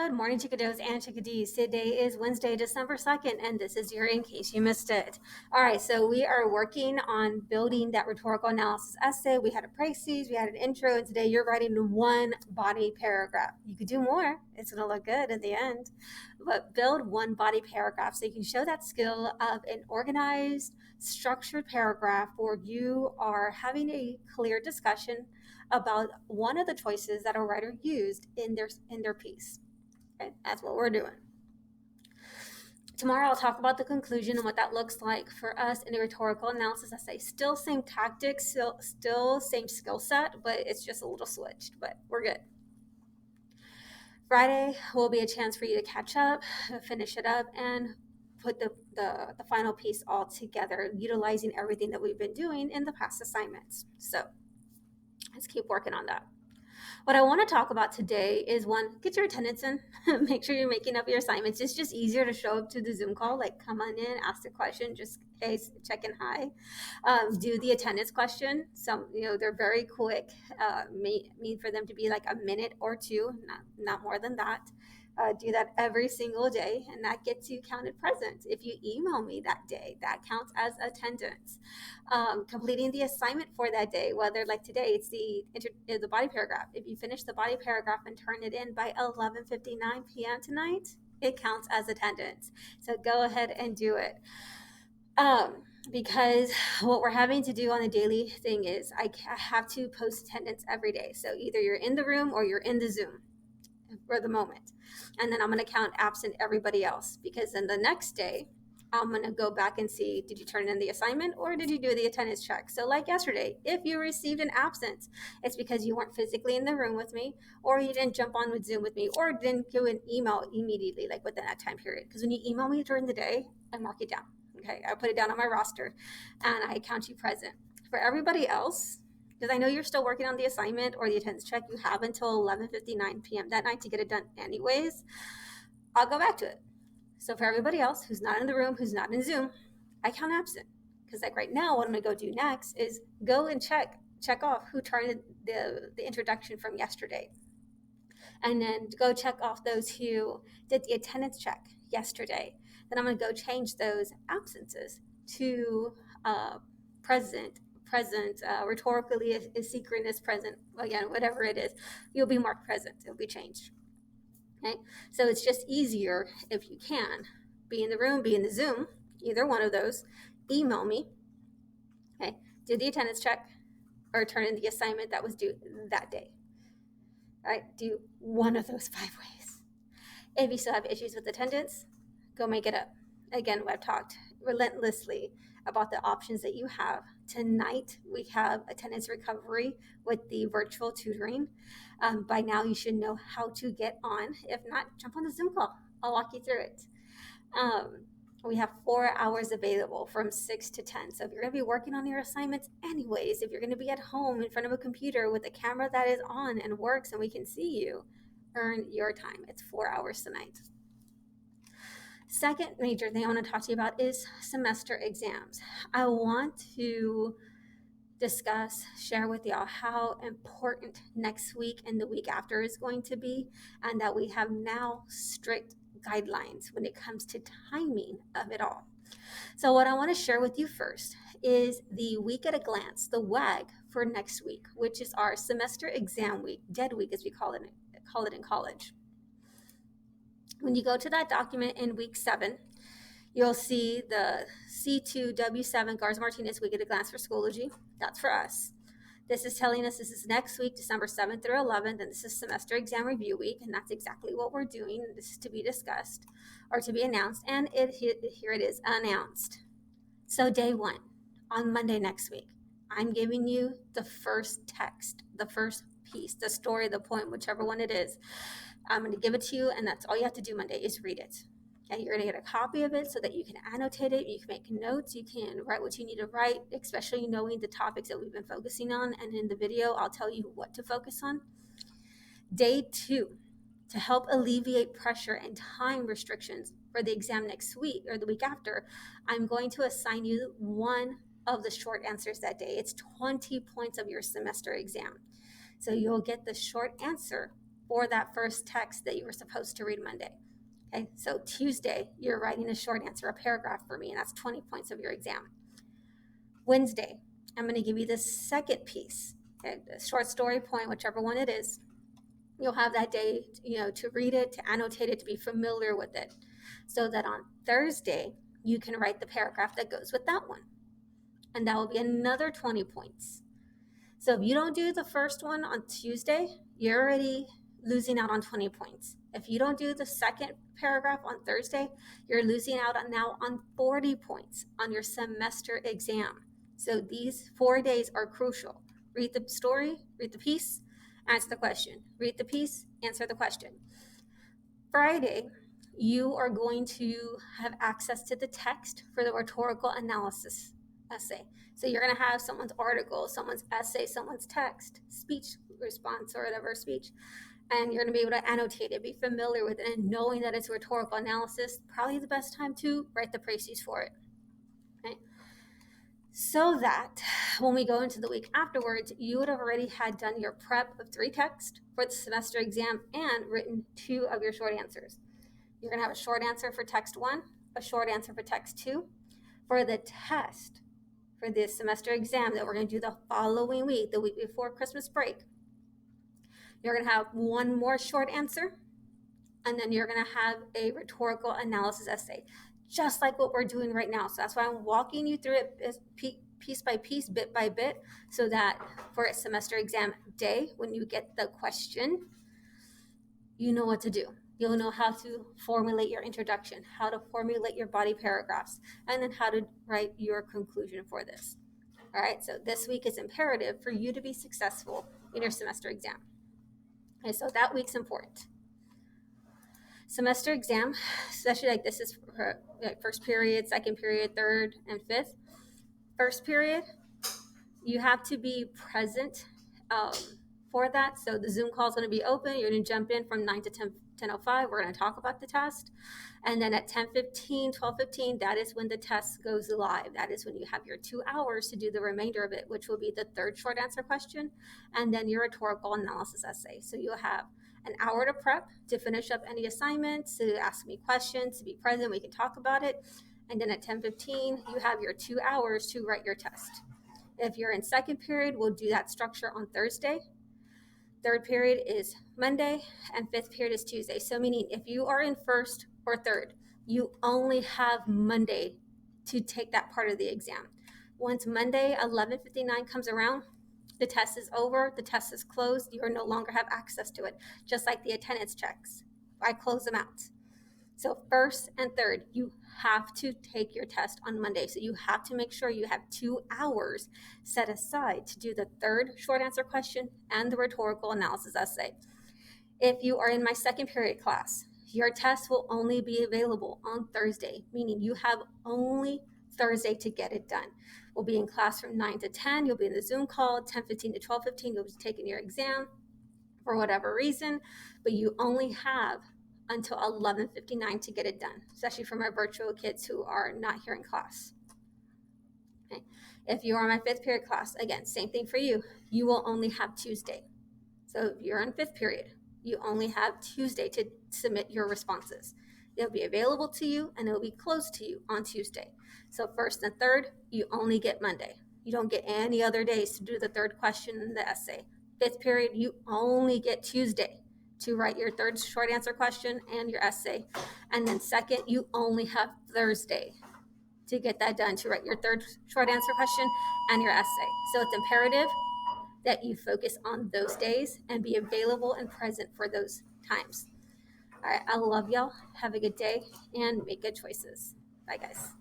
Good morning, chickadoes and chickadees. Today is Wednesday, December 2nd, and this is your In Case You Missed It. All right, so we are working on building that rhetorical analysis essay. We had a praise, we had an intro, and today you're writing one body paragraph. You could do more. It's going to look good in the end. But build one body paragraph so you can show that skill of an organized, structured paragraph where you are having a clear discussion about one of the choices that a writer used in their piece. Okay, that's what we're doing. Tomorrow I'll talk about the conclusion and what that looks like for us in a rhetorical analysis essay. Still same tactics, still same skill set, but it's just a little switched, but we're good. Friday will be a chance for you to catch up, finish it up, and put the final piece all together, utilizing everything that we've been doing in the past assignments. So let's keep working on that. What I want to talk about today is one, get your attendance in. Make sure you're making up your assignments. It's just easier to show up to the Zoom call, like come on in, ask the question, just hey, check in hi. Do the attendance question. Some, they're very quick. Mean for them to be like a minute or two, not more than that. Do that every single day, and that gets you counted present. If you email me that day, that counts as attendance. Completing the assignment for that day, whether like today, it's the body paragraph. If you finish the body paragraph and turn it in by 11:59 p.m. tonight, it counts as attendance. So go ahead and do it. Because what we're having to do on a daily thing is I have to post attendance every day. So either you're in the room or you're in the Zoom for the moment. And then I'm going to count absent everybody else, because then the next day I'm going to go back and see, did you turn in the assignment or did you do the attendance check? So like yesterday, if you received an absence, it's because you weren't physically in the room with me, or you didn't jump on with Zoom with me, or didn't do an email immediately, like within that time period. Because when you email me during the day, I mark it down. Okay, I put it down on my roster and I count you present. For everybody else, because I know you're still working on the assignment or the attendance check, you have until 11:59 p.m. that night to get it done anyways. I'll go back to it. So for everybody else who's not in the room, who's not in Zoom, I count absent. Because like right now, what I'm going to go do next is go and check off who turned the introduction from yesterday. And then go check off those who did the attendance check yesterday. Then I'm going to go change those absences to present, rhetorically asynchronous present, again, whatever it is, you'll be marked present. It'll be changed. Okay, so it's just easier if you can be in the room, be in the Zoom, either one of those. Email me. Okay, do the attendance check or turn in the assignment that was due that day. All right, do one of those 5 ways. If you still have issues with attendance, go make it up. Again, I've talked relentlessly about the options that you have. Tonight, we have attendance recovery with the virtual tutoring. By now, you should know how to get on. If not, jump on the Zoom call. I'll walk you through it. We have 4 hours available from 6 to 10. So if you're going to be working on your assignments anyways, if you're going to be at home in front of a computer with a camera that is on and works and we can see you, earn your time. It's 4 hours tonight. Second major thing I want to talk to you about is semester exams. I want to discuss, share with y'all how important next week and the week after is going to be, and that we have now strict guidelines when it comes to timing of it all. So what I want to share with you first is the week at a glance, the WAG for next week, which is our semester exam week, dead week as we call it in college. When you go to that document in week 7, you'll see the C2W7 Garza-Martinez week at a glance for Schoology. That's for us. This is telling us this is next week, December 7th through 11th, and this is semester exam review week, and that's exactly what we're doing. This is to be discussed or to be announced, and here it is, announced. So day 1, on Monday next week, I'm giving you the first text, the first piece, the story, the point, whichever one it is. I'm going to give it to you, and that's all you have to do Monday is read it. Okay, you're going to get a copy of it so that you can annotate it, you can make notes, you can write what you need to write, especially knowing the topics that we've been focusing on. And in the video, I'll tell you what to focus on. Day 2, to help alleviate pressure and time restrictions for the exam next week or the week after, I'm going to assign you one of the short answers that day. It's 20 points of your semester exam. So you'll get the short answer for that first text that you were supposed to read Monday. Okay, so Tuesday, you're writing a short answer, a paragraph for me, and that's 20 points of your exam. Wednesday, I'm going to give you the second piece, okay, a short story, point, whichever one it is. You'll have that day, to read it, to annotate it, to be familiar with it, so that on Thursday, you can write the paragraph that goes with that one. And that will be another 20 points. So if you don't do the first one on Tuesday, you're already losing out on 20 points. If you don't do the second paragraph on Thursday, you're losing out on 40 points on your semester exam. So these 4 days are crucial. Read the story, read the piece, answer the question. Read the piece, answer the question. Friday, you are going to have access to the text for the rhetorical analysis essay. So you're going to have someone's article, someone's essay, someone's text, speech response, or whatever speech, and you're going to be able to annotate it, be familiar with it, and knowing that it's rhetorical analysis, probably the best time to write the précis for it. Okay? So that when we go into the week afterwards, you would have already had done your prep of 3 texts for the semester exam and written 2 of your short answers. You're going to have a short answer for text 1, a short answer for text 2. For the test, for this semester exam that we're going to do the following week, the week before Christmas break, you're going to have 1 more short answer, and then you're going to have a rhetorical analysis essay, just like what we're doing right now. So that's why I'm walking you through it piece by piece, bit by bit, so that for a semester exam day, when you get the question, you know what to do. You'll know how to formulate your introduction, how to formulate your body paragraphs, and then how to write your conclusion for this. All right, so this week is imperative for you to be successful in your semester exam. Okay, so that week's important. Semester exam, especially like this is for first period, second period, third, and fifth. First period, you have to be present for that. So the Zoom call is going to be open. You're going to jump in from 9 to 10:05. We're going to talk about the test. And then at 10:15, 12:15, that is when the test goes live. That is when you have your 2 hours to do the remainder of it, which will be the third short answer question and then your rhetorical analysis essay. So you'll have an hour to prep, to finish up any assignments, to ask me questions, to be present. We can talk about it. And then at 10:15, you have your 2 hours to write your test. If you're in second period, we'll do that structure on Thursday. Third period is Monday, and fifth period is Tuesday. So meaning if you are in first or third, you only have Monday to take that part of the exam. Once Monday 11:59 comes around, the test is over, the test is closed, you no longer have access to it, just like the attendance checks. I close them out. So first and third, you have to take your test on Monday. So you have to make sure you have 2 hours set aside to do the third short answer question and the rhetorical analysis essay. If you are in my second period class, your test will only be available on Thursday, meaning you have only Thursday to get it done. We'll be in class from 9 to 10. You'll be in the Zoom call, 10:15 to 12:15. You'll be taking your exam for whatever reason, but you only have until 11:59 to get it done, especially for my virtual kids who are not here in class. Okay. If you are in my fifth period class, again, same thing for you. You will only have Tuesday. So if you're in fifth period, you only have Tuesday to submit your responses. It'll be available to you and it'll be closed to you on Tuesday. So first and third, you only get Monday. You don't get any other days to do the third question in the essay. Fifth period, you only get Tuesday to write your third short answer question and your essay. And then second, you only have Thursday to get that done, to write your third short answer question and your essay. So it's imperative that you focus on those days and be available and present for those times. All right, I love y'all. Have a good day and make good choices. Bye, guys.